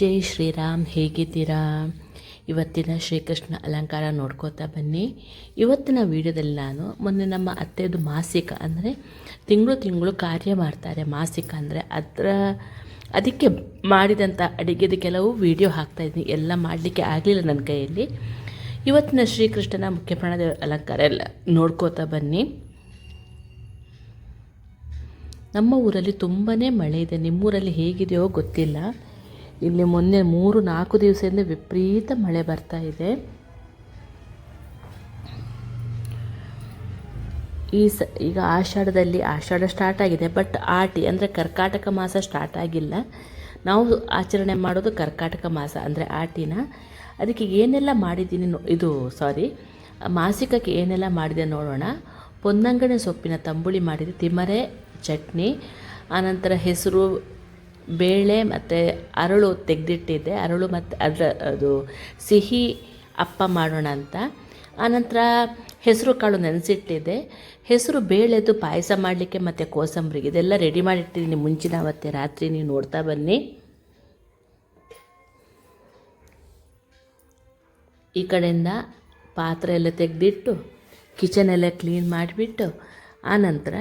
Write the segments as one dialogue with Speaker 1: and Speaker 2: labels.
Speaker 1: ಜೈ ಶ್ರೀರಾಮ್, ಹೇಗಿದ್ದೀರಾ? ಇವತ್ತಿನ ಶ್ರೀಕೃಷ್ಣ ಅಲಂಕಾರ ನೋಡ್ಕೋತಾ ಬನ್ನಿ. ಇವತ್ತಿನ ವಿಡಿಯೋದಲ್ಲಿ ನಾನು ಮೊನ್ನೆ ನಮ್ಮ ಅತ್ತೆದು ಮಾಸಿಕ ಅಂದರೆ ತಿಂಗಳು ಕಾರ್ಯ ಮಾಡ್ತಾರೆ. ಮಾಸಿಕ ಅಂದರೆ ಅದಕ್ಕೆ ಮಾಡಿದಂಥ ಅಡುಗೆದು ಕೆಲವು ವಿಡಿಯೋ ಹಾಕ್ತಾಯಿದ್ದೀನಿ. ಎಲ್ಲ ಮಾಡಲಿಕ್ಕೆ ಆಗಲಿಲ್ಲ ನನ್ನ ಕೈಯಲ್ಲಿ. ಇವತ್ತಿನ ಶ್ರೀಕೃಷ್ಣನ ಮುಖ್ಯ ಪ್ರಾಣದ ಅಲಂಕಾರ ಎಲ್ಲ ನೋಡ್ಕೋತಾ ಬನ್ನಿ. ನಮ್ಮ ಊರಲ್ಲಿ ತುಂಬಾ ಮಳೆ ಇದೆ. ನಿಮ್ಮೂರಲ್ಲಿ ಹೇಗಿದೆಯೋ ಗೊತ್ತಿಲ್ಲ. ಇಲ್ಲಿ ಮೊನ್ನೆ 3-4 ದಿವಸದಿಂದ ವಿಪರೀತ ಮಳೆ ಬರ್ತಾ ಇದೆ. ಈಗ ಆಷಾಢ ಸ್ಟಾರ್ಟ್ ಆಗಿದೆ, ಬಟ್ ಆಟಿ ಅಂದರೆ ಕರ್ಕಾಟಕ ಮಾಸ ಸ್ಟಾರ್ಟ್ ಆಗಿಲ್ಲ. ನಾವು ಆಚರಣೆ ಮಾಡೋದು ಕರ್ಕಾಟಕ ಮಾಸ ಅಂದರೆ ಆಟಿನ. ಅದಕ್ಕೆ ಏನೆಲ್ಲ ಮಾಡಿದ್ದೀನಿ ಮಾಸಿಕಕ್ಕೆ ಏನೆಲ್ಲ ಮಾಡಿದೆ ನೋಡೋಣ. ಪೊನ್ನಂಗಣಿ ಸೊಪ್ಪಿನ ತಂಬುಳಿ ಮಾಡಿದೆ, ತಿಮರೆ ಚಟ್ನಿ, ಆನಂತರ ಹೆಸರು ಬೇಳೆ ಮತ್ತು ಅರಳು ತೆಗೆದಿಟ್ಟಿದ್ದೆ. ಅರಳು ಮತ್ತು ಅದು ಸಿಹಿ ಅಪ್ಪ ಮಾಡೋಣ ಅಂತ. ಆನಂತರ ಹೆಸರು ಕಾಳು ನೆನೆಸಿಟ್ಟಿದ್ದೆ. ಹೆಸರು ಬೇಳೆದು ಪಾಯಸ ಮಾಡಲಿಕ್ಕೆ ಮತ್ತು ಕೋಸಂಬರಿಗೆ ಇದೆಲ್ಲ ರೆಡಿ ಮಾಡಿಟ್ಟಿದ್ದೀನಿ ಮುಂಚಿನ ಅವತ್ತೆ ರಾತ್ರಿ. ನೀವು ನೋಡ್ತಾ ಬನ್ನಿ. ಈ ಕಡೆಯಿಂದ ಪಾತ್ರೆ ಎಲ್ಲ ತೆಗೆದಿಟ್ಟು ಕಿಚನೆಲ್ಲ ಕ್ಲೀನ್ ಮಾಡಿಬಿಟ್ಟು ಆನಂತರ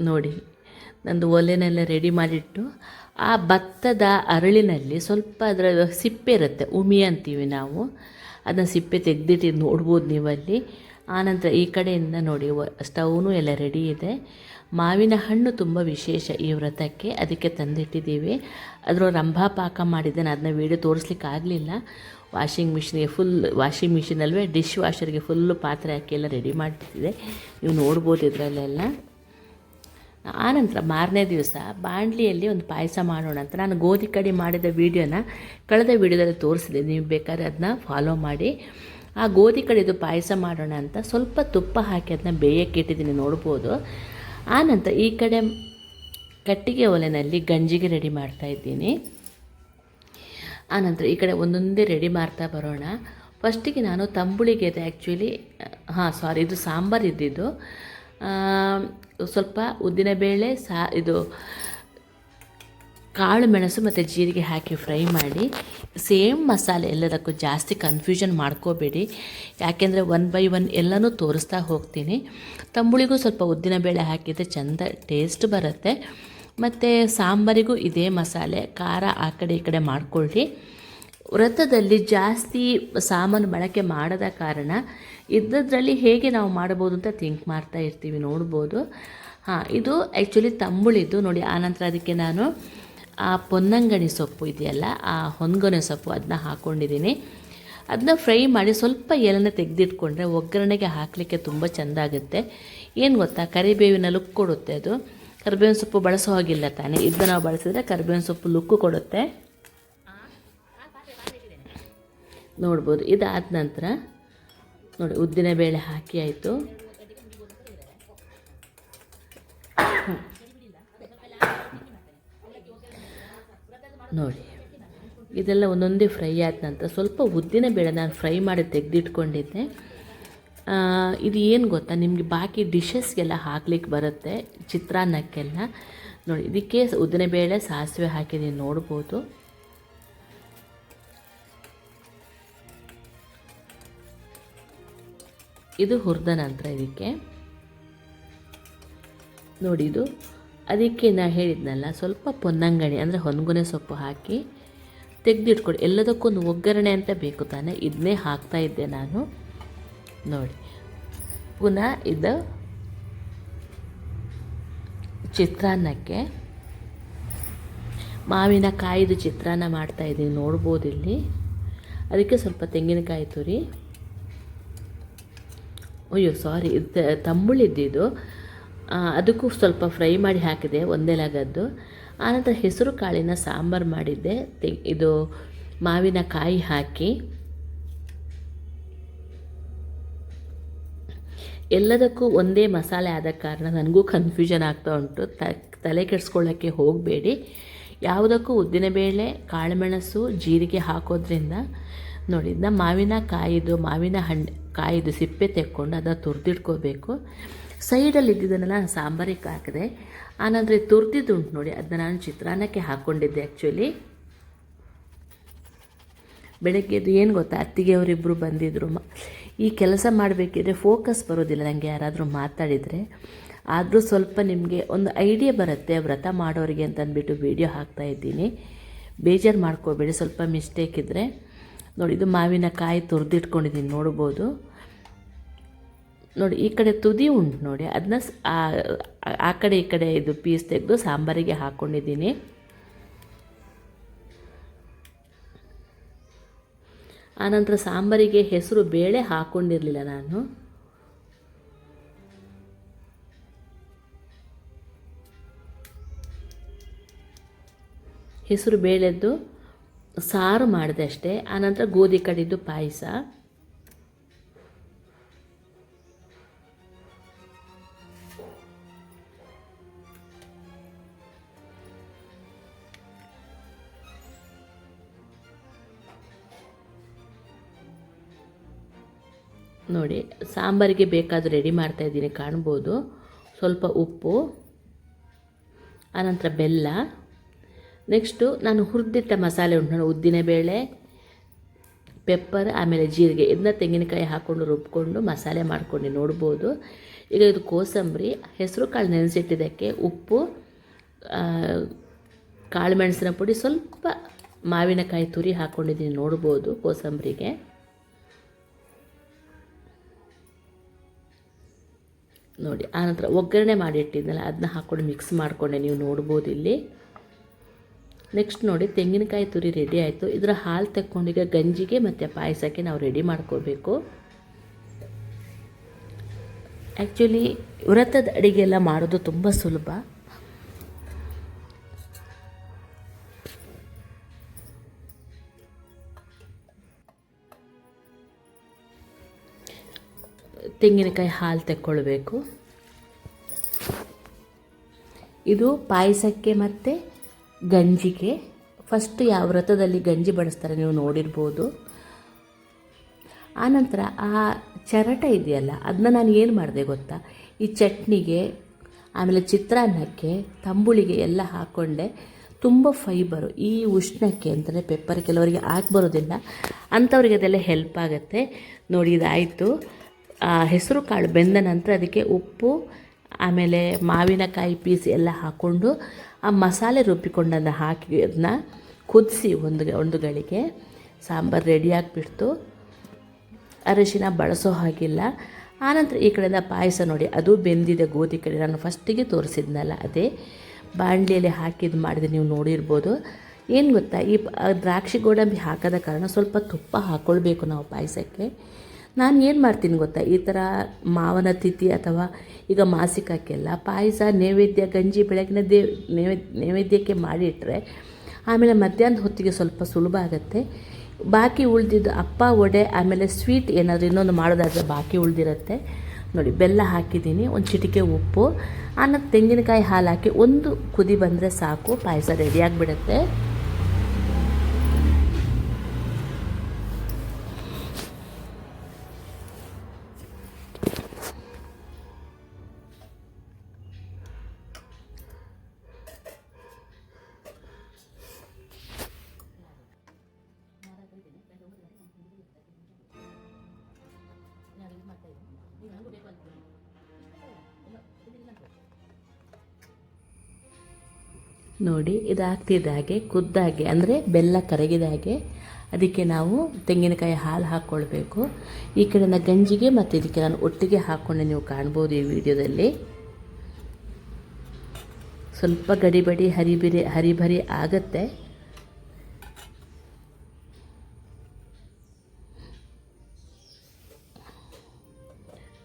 Speaker 1: ನೋಡಿ ನಂದು ಒಲೆನೆಲ್ಲ ರೆಡಿ ಮಾಡಿಟ್ಟು ಆ ಭತ್ತದ ಅರಳಿನಲ್ಲಿ ಸ್ವಲ್ಪ ಅದರ ಸಿಪ್ಪೆ ಇರುತ್ತೆ, ಉಮಿ ಅಂತೀವಿ ನಾವು. ಅದನ್ನು ಸಿಪ್ಪೆ ತೆಗೆದಿಟ್ಟು ನೋಡ್ಬೋದು ನೀವಲ್ಲಿ. ಆನಂತರ ಈ ಕಡೆಯಿಂದ ನೋಡಿ ಸ್ಟವ್ನು ಎಲ್ಲ ರೆಡಿ ಇದೆ. ಮಾವಿನ ಹಣ್ಣು ತುಂಬ ವಿಶೇಷ ಈ ವ್ರತಕ್ಕೆ, ಅದಕ್ಕೆ ತಂದಿಟ್ಟಿದ್ದೀವಿ. ಅದರ ರಂಭಾ ಪಾಕ ಮಾಡಿದ್ದೇನೆ, ಅದನ್ನ ವೀಡಿಯೋ ತೋರಿಸ್ಲಿಕ್ಕೆ ಆಗಲಿಲ್ಲ. ವಾಷಿಂಗ್ ಮಿಷಿನಲ್ವೇ ಡಿಶ್ ವಾಷರ್ಗೆ ಫುಲ್ಲು ಪಾತ್ರೆ ಹಾಕಿ ಎಲ್ಲ ರೆಡಿ ಮಾಡಿಟ್ಟಿದೆ. ನೀವು ನೋಡ್ಬೋದು ಇದರಲ್ಲೆಲ್ಲ. ಆನಂತರ ಮಾರನೇ ದಿವಸ ಬಾಣಲಿಯಲ್ಲಿ ಒಂದು ಪಾಯಸ ಮಾಡೋಣ ಅಂತ ನಾನು ಗೋಧಿ ಕಡಿ ಮಾಡಿದ ವೀಡಿಯೋನ ಕಳೆದ ವೀಡಿಯೋದಲ್ಲಿ ತೋರಿಸಿದೆ. ನೀವು ಬೇಕಾದ್ರೆ ಅದನ್ನ ಫಾಲೋ ಮಾಡಿ. ಆ ಗೋಧಿ ಕಡಿದು ಪಾಯಸ ಮಾಡೋಣ ಅಂತ ಸ್ವಲ್ಪ ತುಪ್ಪ ಹಾಕಿ ಅದನ್ನ ಬೇಯಕ್ಕೆ ಇಟ್ಟಿದ್ದೀನಿ, ನೋಡ್ಬೋದು. ಆನಂತರ ಈ ಕಡೆ ಕಟ್ಟಿಗೆ ಒಲೆಯಲ್ಲಿ ಗಂಜಿಗೆ ರೆಡಿ ಮಾಡ್ತಾಯಿದ್ದೀನಿ. ಆನಂತರ ಈ ಕಡೆ ಒಂದೊಂದೇ ರೆಡಿ ಮಾಡ್ತಾ ಬರೋಣ. ಫಸ್ಟಿಗೆ ನಾನು ತಂಬುಳಿಗೆ ಆ್ಯಕ್ಚುಲಿ ಇದು ಸಾಂಬಾರು ಇದ್ದಿದ್ದು. ಸ್ವಲ್ಪ ಉದ್ದಿನಬೇಳೆ ಕಾಳು ಮೆಣಸು ಮತ್ತು ಜೀರಿಗೆ ಹಾಕಿ ಫ್ರೈ ಮಾಡಿ, ಸೇಮ್ ಮಸಾಲೆ ಎಲ್ಲದಕ್ಕೂ ಜಾಸ್ತಿ ಕನ್ಫ್ಯೂಷನ್ ಮಾಡ್ಕೋಬೇಡಿ, ಯಾಕೆಂದರೆ 1 by 1 ಎಲ್ಲನೂ ತೋರಿಸ್ತಾ ಹೋಗ್ತೀನಿ. ತಂಬುಳಿಗೂ ಸ್ವಲ್ಪ ಉದ್ದಿನಬೇಳೆ ಹಾಕಿದರೆ ಚೆಂದ ಟೇಸ್ಟ್ ಬರುತ್ತೆ. ಮತ್ತು ಸಾಂಬಾರಿಗೂ ಇದೇ ಮಸಾಲೆ, ಖಾರ ಆ ಕಡೆ ಈ ಕಡೆ ಮಾಡಿಕೊಳ್ಳಿ. ವ್ರತದಲ್ಲಿ ಜಾಸ್ತಿ ಸಾಮಾನು ಬಳಕೆ ಮಾಡದ ಕಾರಣ ಇದ್ದದ್ರಲ್ಲಿ ಹೇಗೆ ನಾವು ಮಾಡ್ಬೋದು ಅಂತ ಥಿಂಕ್ ಮಾಡ್ತಾ ಇರ್ತೀವಿ, ನೋಡ್ಬೋದು. ಇದು ಆ್ಯಕ್ಚುಲಿ ತಂಬುಳಿದ್ದು ನೋಡಿ. ಆನಂತರ ಅದಕ್ಕೆ ನಾನು ಆ ಪೊನ್ನಂಗಣಿ ಸೊಪ್ಪು ಇದೆಯಲ್ಲ, ಆ ಹೊನ್ಗೊನೆ ಸೊಪ್ಪು ಅದನ್ನ ಹಾಕ್ಕೊಂಡಿದ್ದೀನಿ. ಅದನ್ನ ಫ್ರೈ ಮಾಡಿ ಸ್ವಲ್ಪ ಎಲೆನ ತೆಗೆದಿಟ್ಕೊಂಡ್ರೆ ಒಗ್ಗರಣೆಗೆ ಹಾಕಲಿಕ್ಕೆ ತುಂಬ ಚೆಂದ ಆಗುತ್ತೆ. ಏನು ಗೊತ್ತಾ, ಕರಿಬೇವಿನ ಲುಕ್ ಕೊಡುತ್ತೆ ಅದು. ಕರಿಬೇವಿನ ಸೊಪ್ಪು ಬಳಸೋ ಹಾಗಿಲ್ಲ ತಾನೇ, ಇದನ್ನ ನಾವು ಬಳಸಿದ್ರೆ ಕರಿಬೇವಿನ ಸೊಪ್ಪು ಲುಕ್ಕು ಕೊಡುತ್ತೆ, ನೋಡ್ಬೋದು. ಇದಾದ ನಂತರ ನೋಡಿ ಉದ್ದಿನಬೇಳೆ ಹಾಕಿ ಆಯಿತು. ನೋಡಿ ಇದೆಲ್ಲ ಒಂದೊಂದೇ ಫ್ರೈ ಆದ ನಂತರ ಸ್ವಲ್ಪ ಉದ್ದಿನಬೇಳೆ ನಾನು ಫ್ರೈ ಮಾಡಿ ತೆಗೆದಿಟ್ಕೊಂಡಿದ್ದೆ. ಇದು ಏನು ಗೊತ್ತಾ, ನಿಮಗೆ ಬಾಕಿ ಡಿಶಸ್ಗೆಲ್ಲ ಹಾಕ್ಲಿಕ್ಕೆ ಬರುತ್ತೆ, ಚಿತ್ರಾನ್ನಕ್ಕೆಲ್ಲ. ನೋಡಿ ಇದಕ್ಕೆ ಉದ್ದಿನಬೇಳೆ ಸಾಸಿವೆ ಹಾಕಿದ್ದೀನಿ, ನೋಡ್ಬೋದು. ಇದು ಹುರಿದ ನಂತರ ಇದಕ್ಕೆ ನೋಡಿ, ಅದಕ್ಕೆ ನಾನು ಹೇಳಿದ್ನಲ್ಲ ಸ್ವಲ್ಪ ಪೊನ್ನಂಗಣಿ ಅಂದರೆ ಹೊನ್ಗೊನೆ ಸೊಪ್ಪು ಹಾಕಿ ತೆಗೆದಿಟ್ಕೊಡಿ. ಎಲ್ಲದಕ್ಕೊಂದು ಒಗ್ಗರಣೆ ಅಂತ ಬೇಕು ತಾನೆ, ಇದನ್ನೇ ಹಾಕ್ತಾಯಿದ್ದೆ ನಾನು. ನೋಡಿ ಪುನಃ ಇದು ಚಿತ್ರಾನ್ನಕ್ಕೆ ಮಾವಿನಕಾಯಿದು ಚಿತ್ರಾನ್ನ ಮಾಡ್ತಾಯಿದ್ದೀನಿ, ನೋಡ್ಬೋದು ಇಲ್ಲಿ. ಅದಕ್ಕೆ ಸ್ವಲ್ಪ ತೆಂಗಿನಕಾಯಿ ತುರಿ, ಇದು ತಂಬುಳಿದ್ದು, ಅದಕ್ಕೂ ಸ್ವಲ್ಪ ಫ್ರೈ ಮಾಡಿ ಹಾಕಿದೆ ಒಂದೇ ಲಗದ್ದು. ಆನಂತರ ಹೆಸರು ಕಾಳಿನ ಸಾಂಬಾರು ಮಾಡಿದ್ದೆ, ಇದು ಮಾವಿನಕಾಯಿ ಹಾಕಿ. ಎಲ್ಲದಕ್ಕೂ ಒಂದೇ ಮಸಾಲೆ ಆದ ಕಾರಣ ನನಗೂ ಕನ್ಫ್ಯೂಷನ್ ಆಗ್ತಾ ಉಂಟು. ತಲೆ ಕೆಡಿಸ್ಕೊಳ್ಳೋಕ್ಕೆ ಹೋಗಬೇಡಿ. ಯಾವುದಕ್ಕೂ ಉದ್ದಿನಬೇಳೆ, ಕಾಳುಮೆಣಸು, ಜೀರಿಗೆ ಹಾಕೋದ್ರಿಂದ ನೋಡಿ ಇದನ್ನ ಮಾವಿನ ಕಾಯಿದು ಸಿಪ್ಪೆ ತೆಕ್ಕೊಂಡು ಅದನ್ನು ತುರಿದಿಟ್ಕೋಬೇಕು. ಸೈಡಲ್ಲಿ ಇದ್ದಿದ್ದನ್ನೆಲ್ಲ ನಾನು ಸಾಂಬಾರಿಗೆ ಹಾಕಿದೆ. ಆನಂತರ ತುರಿದಿದ್ದು ಉಂಟು ನೋಡಿ, ಅದನ್ನ ನಾನು ಚಿತ್ರಾನ್ನಕ್ಕೆ ಹಾಕ್ಕೊಂಡಿದ್ದೆ ಆ್ಯಕ್ಚುಲಿ. ಬೆಳಗ್ಗೆದು ಏನು ಗೊತ್ತಾ, ಅತ್ತಿಗೆಯವರಿಬ್ಬರು ಬಂದಿದ್ದರು. ಈ ಕೆಲಸ ಮಾಡಬೇಕಿದ್ರೆ ಫೋಕಸ್ ಬರೋದಿಲ್ಲ ನನಗೆ, ಯಾರಾದರೂ ಮಾತಾಡಿದರೆ. ಆದರೂ ಸ್ವಲ್ಪ ನಿಮಗೆ ಒಂದು ಐಡಿಯಾ ಬರುತ್ತೆ ವ್ರತ ಮಾಡೋರಿಗೆ ಅಂತ ಅಂದ್ಬಿಟ್ಟು ವೀಡಿಯೋ ಹಾಕ್ತಾಯಿದ್ದೀನಿ. ಬೇಜಾರು ಮಾಡ್ಕೋಬೇಡಿ, ಸ್ವಲ್ಪ ಮಿಸ್ಟೇಕ್ ಇದ್ದರೆ. ನೋಡಿ, ಇದು ಮಾವಿನಕಾಯಿ ತುರಿದಿಟ್ಕೊಂಡಿದ್ದೀನಿ, ನೋಡ್ಬೋದು. ನೋಡಿ, ಈ ಕಡೆ ತುದಿ ಉಂಟು ನೋಡಿ, ಅದನ್ನ ಆ ಕಡೆ ಈ ಕಡೆ ಇದು ಪೀಸ್ ತೆಗೆದು ಸಾಂಬಾರಿಗೆ ಹಾಕ್ಕೊಂಡಿದ್ದೀನಿ. ಆನಂತರ ಸಾಂಬಾರಿಗೆ ಹೆಸರು ಬೇಳೆ ಹಾಕ್ಕೊಂಡಿರಲಿಲ್ಲ ನಾನು. ಹೆಸರು ಬೇಳೆದ್ದು ಸಾರು ಮಾಡಿದೆ ಅಷ್ಟೇ. ಆನಂತರ ಗೋಧಿ ಕಡಿದ್ದು ಪಾಯಸ. ನೋಡಿ, ಸಾಂಬಾರಿಗೆ ಬೇಕಾದರೂ ರೆಡಿ ಮಾಡ್ತಾಯಿದ್ದೀನಿ, ಕಾಣ್ಬೋದು. ಸ್ವಲ್ಪ ಉಪ್ಪು, ಆನಂತರ ಬೆಲ್ಲ. ನೆಕ್ಸ್ಟು ನಾನು ಹುರಿದಿಟ್ಟ ಮಸಾಲೆ ಉಂಟು ನೋಡಿ, ಉದ್ದಿನಬೇಳೆ, ಪೆಪ್ಪರ್, ಆಮೇಲೆ ಜೀರಿಗೆ, ಇದನ್ನ ತೆಂಗಿನಕಾಯಿ ಹಾಕ್ಕೊಂಡು ರುಬ್ಕೊಂಡು ಮಸಾಲೆ ಮಾಡ್ಕೊಂಡು ನೋಡ್ಬೋದು. ಈಗ ಇದು ಕೋಸಂಬರಿ, ಹೆಸರು ಕಾಳು ನೆನೆಸಿಟ್ಟಿದ್ದಕ್ಕೆ ಉಪ್ಪು, ಕಾಳು ಮೆಣಸಿನ ಪುಡಿ, ಸ್ವಲ್ಪ ಮಾವಿನಕಾಯಿ ತುರಿ ಹಾಕ್ಕೊಂಡಿದ್ದೀನಿ, ನೋಡ್ಬೋದು ಕೋಸಂಬರಿಗೆ. ನೋಡಿ, ಆನಂತರ ಒಗ್ಗರಣೆ ಮಾಡಿಟ್ಟಿದ್ದಲ್ಲ ಅದನ್ನ ಹಾಕ್ಕೊಂಡು ಮಿಕ್ಸ್ ಮಾಡಿಕೊಂಡೆ, ನೀವು ನೋಡ್ಬೋದು ಇಲ್ಲಿ. ನೆಕ್ಸ್ಟ್ ನೋಡಿ, ತೆಂಗಿನಕಾಯಿ ತುರಿ ರೆಡಿ ಆಯಿತು. ಇದರ ಹಾಲು ತಕ್ಕೊಂಡೀಗ ಗಂಜಿಗೆ ಮತ್ತು ಪಾಯಸಕ್ಕೆ ನಾವು ರೆಡಿ ಮಾಡ್ಕೋಬೇಕು. ಆ್ಯಕ್ಚುಲಿ ವ್ರತದ ಅಡುಗೆ ಎಲ್ಲ ಮಾಡೋದು ತುಂಬ ಸುಲಭ. ತೆಂಗಿನಕಾಯಿ ಹಾಲು ತೆಕ್ಕೊಳ್ಬೇಕು. ಇದು ಪಾಯಸಕ್ಕೆ ಮತ್ತು ಗಂಜಿಗೆ. ಫಸ್ಟ್ ಯಾವ ವ್ರತದಲ್ಲಿ ಗಂಜಿ ಬಡಿಸ್ತಾರೆ ನೀವು ನೋಡಿರ್ಬೋದು. ಆನಂತರ ಆ ಚರಟ ಇದೆಯಲ್ಲ, ಅದನ್ನ ನಾನು ಏನು ಮಾಡಿದೆ ಗೊತ್ತಾ, ಈ ಚಟ್ನಿಗೆ, ಆಮೇಲೆ ಚಿತ್ರಾನ್ನಕ್ಕೆ, ತಂಬುಳಿಗೆ ಎಲ್ಲ ಹಾಕ್ಕೊಂಡೆ. ತುಂಬ ಫೈಬರು ಈ ಉಷ್ಣಕ್ಕೆ ಅಂತಲೇ. ಪೆಪ್ಪರ್ ಕೆಲವರಿಗೆ ಹಾಕಿ ಬರೋದಿಲ್ಲ, ಅಂಥವ್ರಿಗೆ ಅದೆಲ್ಲ ಹೆಲ್ಪ್ ಆಗುತ್ತೆ. ನೋಡಿ, ಇದಾಯಿತು. ಹೆಸರು ಕಾಳು ಬೆಂದ ನಂತರ ಅದಕ್ಕೆ ಉಪ್ಪು, ಆಮೇಲೆ ಮಾವಿನಕಾಯಿ ಪೀಸ್ ಎಲ್ಲ ಹಾಕ್ಕೊಂಡು ಆ ಮಸಾಲೆ ರುಬ್ಬಿಕೊಂಡನ್ನು ಹಾಕಿ ಅದನ್ನ ಕುದಿಸಿ ಒಂದು ಗಳಿಗೆ ಸಾಂಬಾರು ರೆಡಿಯಾಗಿಬಿಡ್ತು. ಅರಿಶಿನ ಬಳಸೋ ಹಾಗಿಲ್ಲ. ಆನಂತರ ಈ ಕಡೆಯಿಂದ ಪಾಯಸ ನೋಡಿ, ಅದು ಬೆಂದಿದೆ ಗೋಧಿ ಕಡೆ. ನಾನು ಫಸ್ಟಿಗೆ ತೋರಿಸಿದ್ನಲ್ಲ ಅದೇ ಬಾಣಲಿಯಲ್ಲಿ ಹಾಕಿದ್ದು ಮಾಡಿದೆ, ನೀವು ನೋಡಿರ್ಬೋದು. ಏನು ಗೊತ್ತಾ, ಈ ದ್ರಾಕ್ಷಿ ಗೋಡಂಬಿ ಹಾಕೋದ ಕಾರಣ ಸ್ವಲ್ಪ ತುಪ್ಪ ಹಾಕ್ಕೊಳ್ಬೇಕು ನಾವು ಪಾಯಸಕ್ಕೆ. ನಾನು ಏನು ಮಾಡ್ತೀನಿ ಗೊತ್ತಾ, ಈ ಥರ ಮಾವನ ತಿಥಿ ಅಥವಾ ಈಗ ಮಾಸಿಕಕ್ಕೆಲ್ಲ ಪಾಯಸ ನೈವೇದ್ಯ, ಗಂಜಿ ಬೆಳಗಿನ ನೈವೇದ್ಯಕ್ಕೆ ಮಾಡಿಟ್ರೆ ಆಮೇಲೆ ಮಧ್ಯಾಹ್ನದ ಹೊತ್ತಿಗೆ ಸ್ವಲ್ಪ ಸುಲಭ ಆಗುತ್ತೆ. ಬಾಕಿ ಉಳಿದಿದ್ದು ಅಪ್ಪ ವಡೆ ಆಮೇಲೆ ಸ್ವೀಟ್ ಏನಾದರೂ ಇನ್ನೊಂದು ಮಾಡೋದಾದರೆ ಬಾಕಿ ಉಳಿದಿರುತ್ತೆ. ನೋಡಿ, ಬೆಲ್ಲ ಹಾಕಿದ್ದೀನಿ, ಒಂದು ಚಿಟಿಕೆ ಉಪ್ಪು, ಆನಂತರ ತೆಂಗಿನಕಾಯಿ ಹಾಲು ಹಾಕಿ ಒಂದು ಕುದಿ ಬಂದರೆ ಸಾಕು, ಪಾಯಸ ರೆಡಿಯಾಗಿಬಿಡುತ್ತೆ. ನೋಡಿ, ಇದಾಗ್ತಿದ್ದಾಗೆ ಕುದ್ದಾಗೆ ಅಂದರೆ ಬೆಲ್ಲ ಕರಗಿದಾಗೆ ಅದಕ್ಕೆ ನಾವು ತೆಂಗಿನಕಾಯಿ ಹಾಲು ಹಾಕ್ಕೊಳ್ಬೇಕು. ಈ ಕಡೆಯಿಂದ ಗಂಜಿಗೆ ಮತ್ತು ಇದಕ್ಕೆ ನಾನು ಒಟ್ಟಿಗೆ ಹಾಕ್ಕೊಂಡೆ, ನೀವು ಕಾಣ್ಬೋದು ಈ ವಿಡಿಯೋದಲ್ಲಿ. ಸ್ವಲ್ಪ ಗಡಿಬಡಿ ಹರಿಬರಿ ಆಗುತ್ತೆ.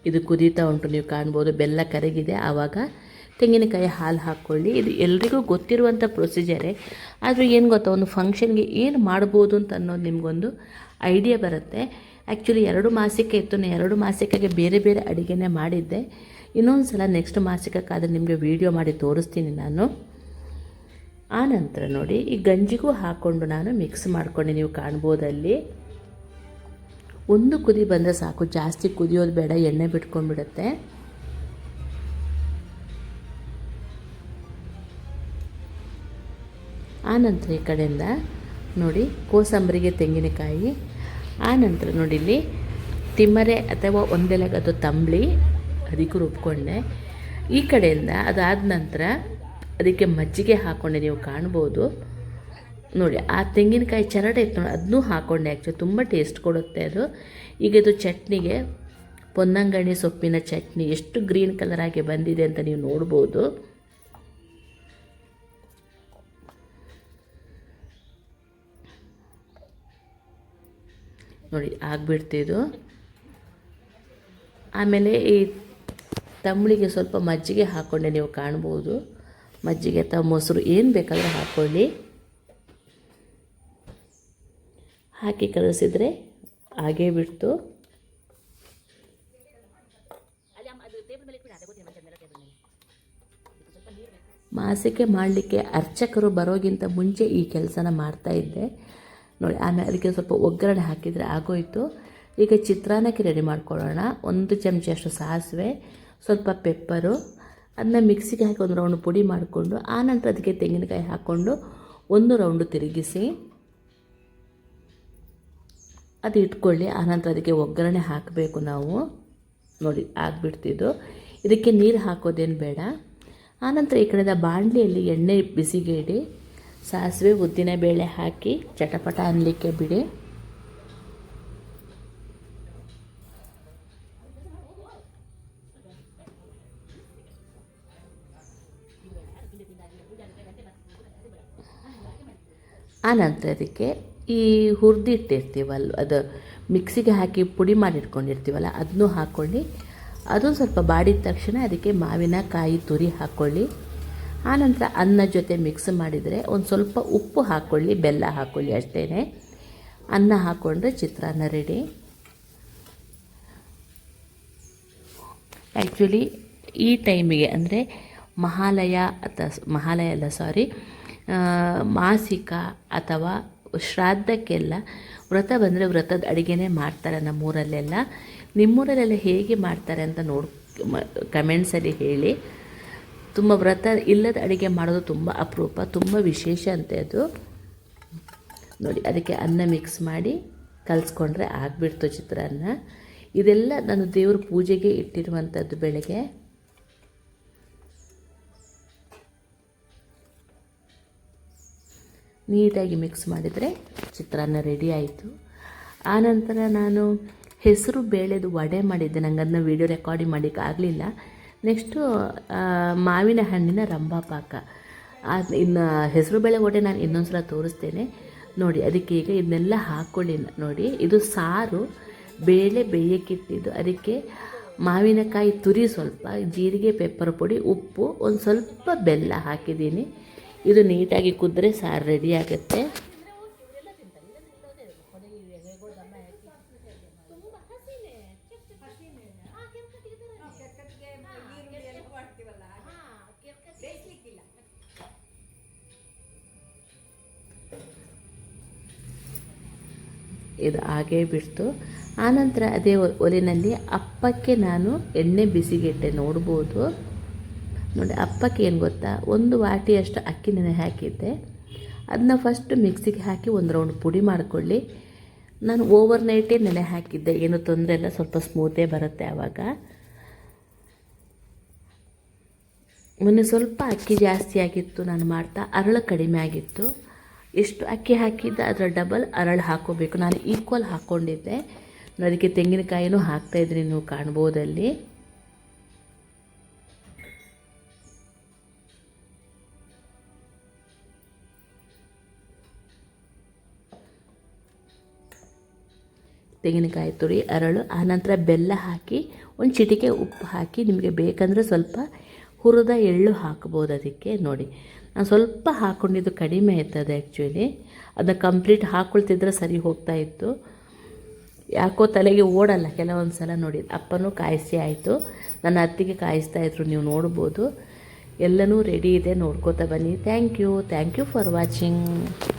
Speaker 1: ಇದು ಕುದೀತಾ ಉಂಟು, ನೀವು ಕಾಣ್ಬೋದು ಬೆಲ್ಲ ಕರಗಿದೆ. ಆವಾಗ ತೆಂಗಿನಕಾಯಿ ಹಾಲು ಹಾಕ್ಕೊಳ್ಳಿ. ಇದು ಎಲ್ರಿಗೂ ಗೊತ್ತಿರುವಂಥ ಪ್ರೊಸೀಜರೇ. ಆದರೂ ಏನು ಗೊತ್ತಾ, ಒಂದು ಫಂಕ್ಷನ್ಗೆ ಏನು ಮಾಡ್ಬೋದು ಅಂತ ಅನ್ನೋದು ನಿಮಗೊಂದು ಐಡಿಯಾ ಬರುತ್ತೆ. ಆ್ಯಕ್ಚುಲಿ 2 ಮಾಸಿಕ ಇತ್ತು, ನಾನು 2 ಮಾಸಿಕಗೆ ಬೇರೆ ಬೇರೆ ಅಡುಗೆನೇ ಮಾಡಿದ್ದೆ. ಇನ್ನೊಂದು ಸಲ ನೆಕ್ಸ್ಟ್ ಮಾಸಿಕಕ್ಕಾದರೆ ನಿಮಗೆ ವೀಡಿಯೋ ಮಾಡಿ ತೋರಿಸ್ತೀನಿ ನಾನು. ಆನಂತರ ನೋಡಿ, ಈ ಗಂಜಿಗೂ ಹಾಕ್ಕೊಂಡು ನಾನು ಮಿಕ್ಸ್ ಮಾಡ್ಕೊಂಡು, ನೀವು ಕಾಣ್ಬೋದಲ್ಲಿ ಒಂದು ಕುದಿ ಬಂದರೆ ಸಾಕು, ಜಾಸ್ತಿ ಕುದಿಯೋದು ಬೇಡ, ಎಣ್ಣೆ ಬಿಟ್ಕೊಂಡ್ಬಿಡುತ್ತೆ. ಆನಂತರ ಈ ಕಡೆಯಿಂದ ನೋಡಿ ಕೋಸಂಬರಿಗೆ ತೆಂಗಿನಕಾಯಿ. ಆನಂತರ ನೋಡಿ ಇಲ್ಲಿ ತಿಮ್ಮರೆ ಅಥವಾ ಒಂದೆಲಗದು ತಂಬಳಿ ಅದಕ್ಕೂ ರುಬ್ಕೊಂಡೆ. ಈ ಕಡೆಯಿಂದ ಅದಾದ ನಂತರ ಅದಕ್ಕೆ ಮಜ್ಜಿಗೆ ಹಾಕ್ಕೊಂಡೆ, ನೀವು ಕಾಣ್ಬೋದು ನೋಡಿ. ಆ ತೆಂಗಿನಕಾಯಿ ಚರಡೆ ಇತ್ತು ನೋಡಿ, ಅದನ್ನೂ ಹಾಕ್ಕೊಂಡೆ. ಆ್ಯಕ್ಚುಲಿ ತುಂಬ ಟೇಸ್ಟ್ ಕೊಡುತ್ತೆ ಅದು. ಈಗ ಇದು ಚಟ್ನಿಗೆ ಪೊನ್ನಂಗಣ್ಣಿ ಸೊಪ್ಪಿನ ಚಟ್ನಿ ಎಷ್ಟು ಗ್ರೀನ್ ಕಲರ್ ಆಗಿ ಬಂದಿದೆ ಅಂತ ನೀವು ನೋಡ್ಬೋದು. ನೋಡಿ ಆಗಿಬಿಡ್ತಿದ್ದು. ಆಮೇಲೆ ಈ ತಂಬಳಿಗೆ ಸ್ವಲ್ಪ ಮಜ್ಜಿಗೆ ಹಾಕ್ಕೊಂಡೆ, ನೀವು ಕಾಣ್ಬೋದು. ಮಜ್ಜಿಗೆ ಅಥವಾ ಮೊಸರು ಏನು ಬೇಕಾದರೂ ಹಾಕ್ಕೊಳ್ಳಿ. ಹಾಕಿ ಕಲಸಿದ್ರೆ ಹಾಗೇ ಬಿಡ್ತು. ಮಾಸಿಕೆ ಮಾಡಲಿಕ್ಕೆ ಅರ್ಚಕರು ಬರೋಗಿಂತ ಮುಂಚೆ ಈ ಕೆಲಸನ ಮಾಡ್ತಾಯಿದ್ದೆ ನೋಡಿ. ಆಮೇಲೆ ಅದಕ್ಕೆ ಸ್ವಲ್ಪ ಒಗ್ಗರಣೆ ಹಾಕಿದರೆ ಆಗೋಯಿತು. ಈಗ ಚಿತ್ರಾನ್ನಕ್ಕೆ ರೆಡಿ ಮಾಡ್ಕೊಳ್ಳೋಣ. 1 ಚಮಚಷ್ಟು ಸಾಸಿವೆ, ಸ್ವಲ್ಪ ಪೆಪ್ಪರು, ಅದನ್ನ ಮಿಕ್ಸಿಗೆ ಹಾಕಿ 1 ರೌಂಡ್ ಪುಡಿ ಮಾಡಿಕೊಂಡು ಆನಂತರ ಅದಕ್ಕೆ ತೆಂಗಿನಕಾಯಿ ಹಾಕ್ಕೊಂಡು 1 ರೌಂಡು ತಿರುಗಿಸಿ ಅದು ಇಟ್ಕೊಳ್ಳಿ. ಆನಂತರ ಅದಕ್ಕೆ ಒಗ್ಗರಣೆ ಹಾಕಬೇಕು ನಾವು ನೋಡಿ. ಆಗಿಬಿಡ್ತಿದ್ದು. ಇದಕ್ಕೆ ನೀರು ಹಾಕೋದೇನು ಬೇಡ. ಆನಂತರ ಈ ಕಡೆದ ಬಾಣಲಿಯಲ್ಲಿ ಎಣ್ಣೆ ಬಿಸಿಗೆ ಇಡಿ, ಸಾಸಿವೆ ಉದ್ದಿನ ಬೇಳೆ ಹಾಕಿ ಚಟಪಟ ಅನ್ನಲಿಕ್ಕೆ ಬಿಡಿ. ಆನಂತರ ಅದಕ್ಕೆ ಈ ಹುರಿದಿಟ್ಟಿರ್ತೀವಲ್ಲ, ಅದು ಮಿಕ್ಸಿಗೆ ಹಾಕಿ ಪುಡಿ ಮಾಡಿಟ್ಕೊಂಡಿರ್ತೀವಲ್ಲ ಅದನ್ನೂ ಹಾಕ್ಕೊಳ್ಳಿ. ಅದು ಸ್ವಲ್ಪ ಬಾಡಿದ ತಕ್ಷಣ ಅದಕ್ಕೆ ಮಾವಿನಕಾಯಿ ತುರಿ ಹಾಕ್ಕೊಳ್ಳಿ. ಆನಂತರ ಅನ್ನ ಜೊತೆ ಮಿಕ್ಸ್ ಮಾಡಿದರೆ ಒಂದು ಸ್ವಲ್ಪ ಉಪ್ಪು ಹಾಕ್ಕೊಳ್ಳಿ, ಬೆಲ್ಲ ಹಾಕ್ಕೊಳ್ಳಿ, ಅಷ್ಟೇ. ಅನ್ನ ಹಾಕ್ಕೊಂಡ್ರೆ ಚಿತ್ರಾನ್ನ ರೆಡಿ. ಆ್ಯಕ್ಚುಲಿ ಈ ಟೈಮಿಗೆ ಅಂದರೆ ಮಾಸಿಕ ಅಥವಾ ಶ್ರಾದ್ದಕ್ಕೆಲ್ಲ ವ್ರತ ಬಂದರೆ ವ್ರತದ ಅಡುಗೆನೇ ಮಾಡ್ತಾರೆ ನಮ್ಮೂರಲ್ಲೆಲ್ಲ. ನಿಮ್ಮೂರಲ್ಲೆಲ್ಲ ಹೇಗೆ ಮಾಡ್ತಾರೆ ಅಂತ ಕಮೆಂಟ್ಸಲ್ಲಿ ಹೇಳಿ. ತುಂಬ ವ್ರತ ಇಲ್ಲದ ಅಡುಗೆ ಮಾಡೋದು ತುಂಬ ಅಪರೂಪ, ತುಂಬ ವಿಶೇಷ ಅಂತೆ ಅದು ನೋಡಿ. ಅದಕ್ಕೆ ಅನ್ನ ಮಿಕ್ಸ್ ಮಾಡಿ ಕಲಿಸ್ಕೊಂಡ್ರೆ ಆಗಿಬಿಡ್ತು ಚಿತ್ರಾನ್ನ. ಇದೆಲ್ಲ ನಾನು ದೇವ್ರ ಪೂಜೆಗೆ ಇಟ್ಟಿರುವಂಥದ್ದು. ಬೆಳಗ್ಗೆ ನೀಟಾಗಿ ಮಿಕ್ಸ್ ಮಾಡಿದರೆ ಚಿತ್ರಾನ್ನ ರೆಡಿ ಆಯಿತು. ಆನಂತರ ನಾನು ಹೆಸರು ಬೇಳೆದು ವಡೆ ಮಾಡಿದ್ದೆ. ನಂಗೆ ಅದನ್ನ ವೀಡಿಯೋ ರೆಕಾರ್ಡಿಂಗ್ ಮಾಡೋಕ್ಕೆ ಆಗಲಿಲ್ಲ. ನೆಕ್ಸ್ಟು ಮಾವಿನ ಹಣ್ಣಿನ ರಂಭಾಪಾಕ. ಇನ್ನು ಹೆಸರು ಬೇಳೆ ವಡೆ ನಾನು ಇನ್ನೊಂದು ಸಲ ತೋರಿಸ್ತೇನೆ ನೋಡಿ. ಅದಕ್ಕೆ ಈಗ ಇದನ್ನೆಲ್ಲ ಹಾಕ್ಕೊಳ್ಳಿ ನೋಡಿ. ಇದು ಸಾರು ಬೇಳೆ ಬೇಯಕ್ಕಿಟ್ಟಿದ್ದು. ಅದಕ್ಕೆ ಮಾವಿನಕಾಯಿ ತುರಿ, ಸ್ವಲ್ಪ ಜೀರಿಗೆ, ಪೆಪ್ಪರ್ ಪುಡಿ, ಉಪ್ಪು, ಒಂದು ಸ್ವಲ್ಪ ಬೆಲ್ಲ ಹಾಕಿದ್ದೀನಿ. ಇದು ನೀಟಾಗಿ ಕುದ್ರೆ ಸಾರು ರೆಡಿ ಆಗುತ್ತೆ. ಇದು ಹಾಗೇ ಬಿಡ್ತು. ಆನಂತರ ಅದೇ ಒಲೆಯಲ್ಲಿ ಅಪ್ಪಕ್ಕೆ ನಾನು ಎಣ್ಣೆ ಬಿಸಿಗಿಟ್ಟೆ, ನೋಡ್ಬೋದು ನೋಡಿ. ಅಪ್ಪಕ್ಕೆ ಏನು ಗೊತ್ತಾ, 1 ವಾಟಿಯಷ್ಟು ಅಕ್ಕಿ ನೆನೆ ಹಾಕಿದ್ದೆ. ಅದನ್ನ ಫಸ್ಟ್ ಮಿಕ್ಸಿಗೆ ಹಾಕಿ 1 ರೌಂಡ್ ಪುಡಿ ಮಾಡಿಕೊಳ್ಳಿ. ನಾನು ಓವರ್ನೈಟೇ ನೆನೆ ಹಾಕಿದ್ದೆ, ಏನೂ ತೊಂದರೆ ಇಲ್ಲ, ಸ್ವಲ್ಪ ಸ್ಮೂತೇ ಬರುತ್ತೆ ಆವಾಗ. ಮೊನ್ನೆ ಸ್ವಲ್ಪ ಅಕ್ಕಿ ಜಾಸ್ತಿ ಆಗಿತ್ತು ನಾನು ಮಾಡ್ತಾ, ಅರಳು ಕಡಿಮೆ ಆಗಿತ್ತು. ಎಷ್ಟು ಅಕ್ಕಿ ಹಾಕಿದ್ದೆ ಅದರ ಡಬಲ್ ಅರಳು ಹಾಕ್ಕೋಬೇಕು. ನಾನು ಈಕ್ವಲ್ ಹಾಕ್ಕೊಂಡಿದ್ದೆ. ಅದಕ್ಕೆ ತೆಂಗಿನಕಾಯಿನೂ ಹಾಕ್ತಾಯಿದ್ದೀನಿ, ನೀವು ಕಾಣ್ಬೋದಲ್ಲಿ. ತೆಂಗಿನಕಾಯಿ ತುರಿ, ಅರಳು, ಆನಂತರ ಬೆಲ್ಲ ಹಾಕಿ 1 ಚಿಟಿಕೆ ಉಪ್ಪು ಹಾಕಿ, ನಿಮಗೆ ಬೇಕಂದರೆ ಸ್ವಲ್ಪ ಹುರಿದ ಎಳ್ಳು ಹಾಕ್ಬೋದು ಅದಕ್ಕೆ ನೋಡಿ. ನಾನು ಸ್ವಲ್ಪ ಹಾಕ್ಕೊಂಡಿದ್ದು ಕಡಿಮೆ ಇರ್ತದೆ ಆ್ಯಕ್ಚುಲಿ. ಅದನ್ನ ಕಂಪ್ಲೀಟ್ ಹಾಕ್ಕೊಳ್ತಿದ್ರೆ ಸರಿ ಹೋಗ್ತಾಯಿತ್ತು. ಯಾಕೋ ತಲೆಗೆ ಓಡಲ್ಲ ಕೆಲವೊಂದು ಸಲ ನೋಡಿ. ಅಪ್ಪನೂ ಕಾಯಿಸಿ ಆಯಿತು, ನನ್ನ ಅತ್ತಿಗೆ ಕಾಯಿಸ್ತಾಯಿದ್ರು, ನೀವು ನೋಡ್ಬೋದು. ಎಲ್ಲನೂ ರೆಡಿ ಇದೆ, ನೋಡ್ಕೋತಾ ಬನ್ನಿ. Thank you for watching.